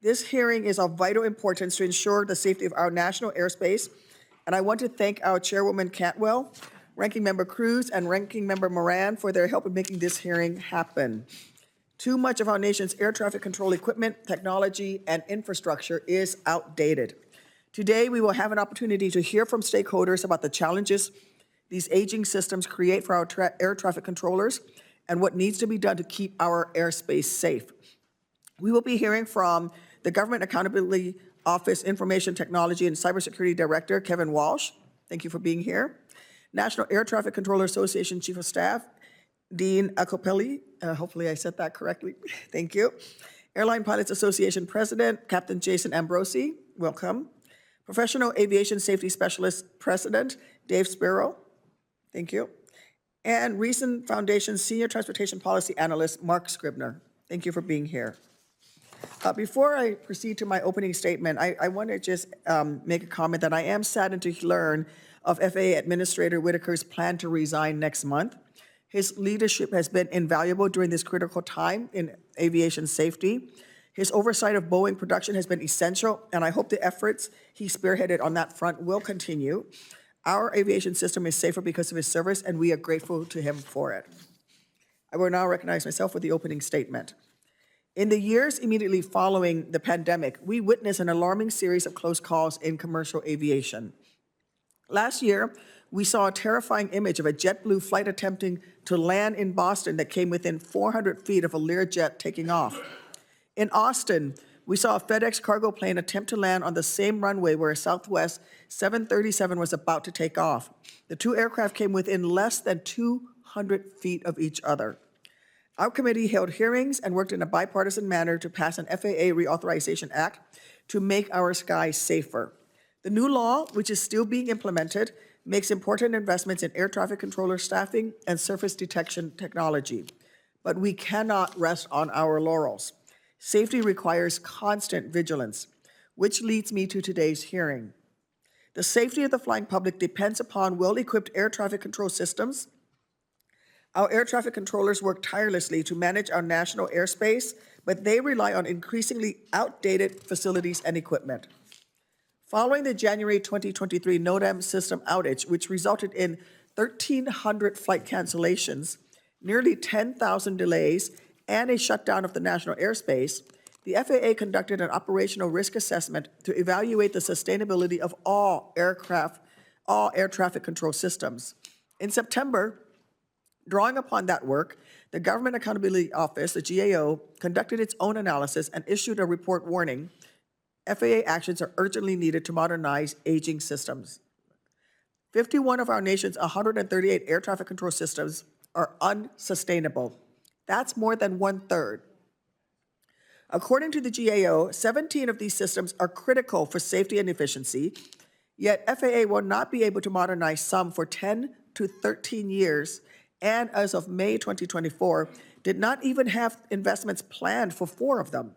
This hearing is of vital importance to ensure the safety of our national airspace, and I want to thank our Chairwoman Cantwell, Ranking Member Cruz, and Ranking Member Moran for their help in making this hearing happen. Too much of our nation's air traffic control equipment, technology, and infrastructure is outdated. Today, we will have an opportunity to hear from stakeholders about the challenges these aging systems create for our air traffic controllers and what needs to be done to keep our airspace safe. We will be hearing from the Government Accountability Office Information Technology and Cybersecurity Director, Kevin Walsh. Thank you for being here. National Air Traffic Controller Association Chief of Staff, Dean Acopelli. Hopefully I said that correctly. Thank you. Airline Pilots Association President, Captain Jason Ambrosi. Welcome. Professional Aviation Safety Specialist President, Dave Sparrow. Thank you. And Reason Foundation Senior Transportation Policy Analyst, Mark Scribner. Thank you for being here. Before I proceed to my opening statement, I want to just make a comment that I am saddened to learn of FAA Administrator Whitaker's plan to resign next month. His leadership has been invaluable during this critical time in aviation safety. His oversight of Boeing production has been essential, and I hope the efforts he spearheaded on that front will continue. Our aviation system is safer because of his service, and we are grateful to him for it. I will now recognize myself for the opening statement. In the years immediately following the pandemic, we witnessed an alarming series of close calls in commercial aviation. Last year, we saw a terrifying image of a JetBlue flight attempting to land in Boston that came within 400 feet of a Learjet taking off. In Austin, we saw a FedEx cargo plane attempt to land on the same runway where a Southwest 737 was about to take off. The two aircraft came within less than 200 feet of each other. Our committee held hearings and worked in a bipartisan manner to pass an FAA Reauthorization Act to make our skies safer. The new law, which is still being implemented, makes important investments in air traffic controller staffing and surface detection technology. But we cannot rest on our laurels. Safety requires constant vigilance, which leads me to today's hearing. The safety of the flying public depends upon well-equipped air traffic control systems. Our air traffic controllers work tirelessly to manage our national airspace, but they rely on increasingly outdated facilities and equipment. Following the January 2023 NOTAM system outage, which resulted in 1,300 flight cancellations, nearly 10,000 delays, and a shutdown of the national airspace, the FAA conducted an operational risk assessment to evaluate the sustainability of all air traffic control systems. In September, drawing upon that work, the Government Accountability Office, the GAO, conducted its own analysis and issued a report warning FAA actions are urgently needed to modernize aging systems. 51 of our nation's 138 air traffic control systems are unsustainable. That's more than 1/3. According to the GAO, 17 of these systems are critical for safety and efficiency, yet FAA will not be able to modernize some for 10 to 13 years, and as of May 2024, did not even have investments planned for 4 of them.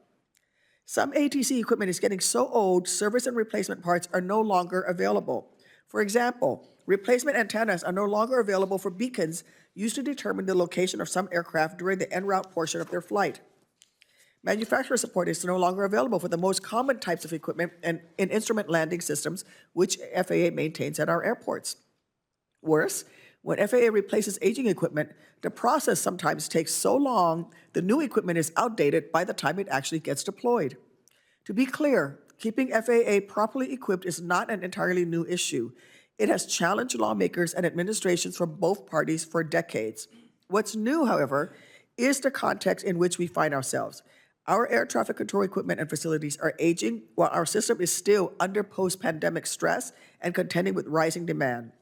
Some ATC equipment is getting so old, service and replacement parts are no longer available. For example, replacement antennas are no longer available for beacons used to determine the location of some aircraft during the en route portion of their flight. Manufacturer support is no longer available for the most common types of equipment and in instrument landing systems, which FAA maintains at our airports. Worse, when FAA replaces aging equipment, the process sometimes takes so long, the new equipment is outdated by the time it actually gets deployed. To be clear, keeping FAA properly equipped is not an entirely new issue. It has challenged lawmakers and administrations from both parties for decades. What's new, however, is the context in which we find ourselves. Our air traffic control equipment and facilities are aging while our system is still under post-pandemic stress and contending with rising demand.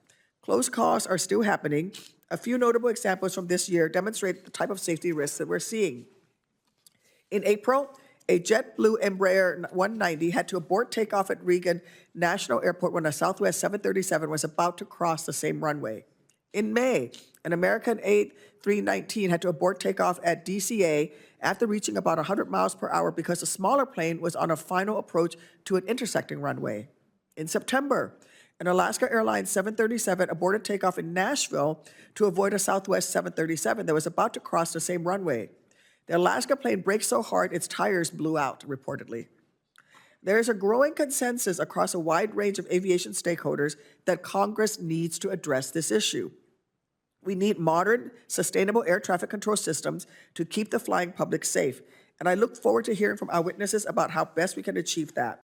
Close calls are still happening. A few notable examples from this year demonstrate the type of safety risks that we're seeing. In April, a JetBlue Embraer 190 had to abort takeoff at Reagan National Airport when a Southwest 737 was about to cross the same runway. In May, an American A319 had to abort takeoff at DCA after reaching about 100 miles per hour because a smaller plane was on a final approach to an intersecting runway. In September, an Alaska Airlines 737 aborted takeoff in Nashville to avoid a Southwest 737 that was about to cross the same runway. The Alaska plane braked so hard its tires blew out, reportedly. There is a growing consensus across a wide range of aviation stakeholders that Congress needs to address this issue. We need modern, sustainable air traffic control systems to keep the flying public safe. And I look forward to hearing from our witnesses about how best we can achieve that.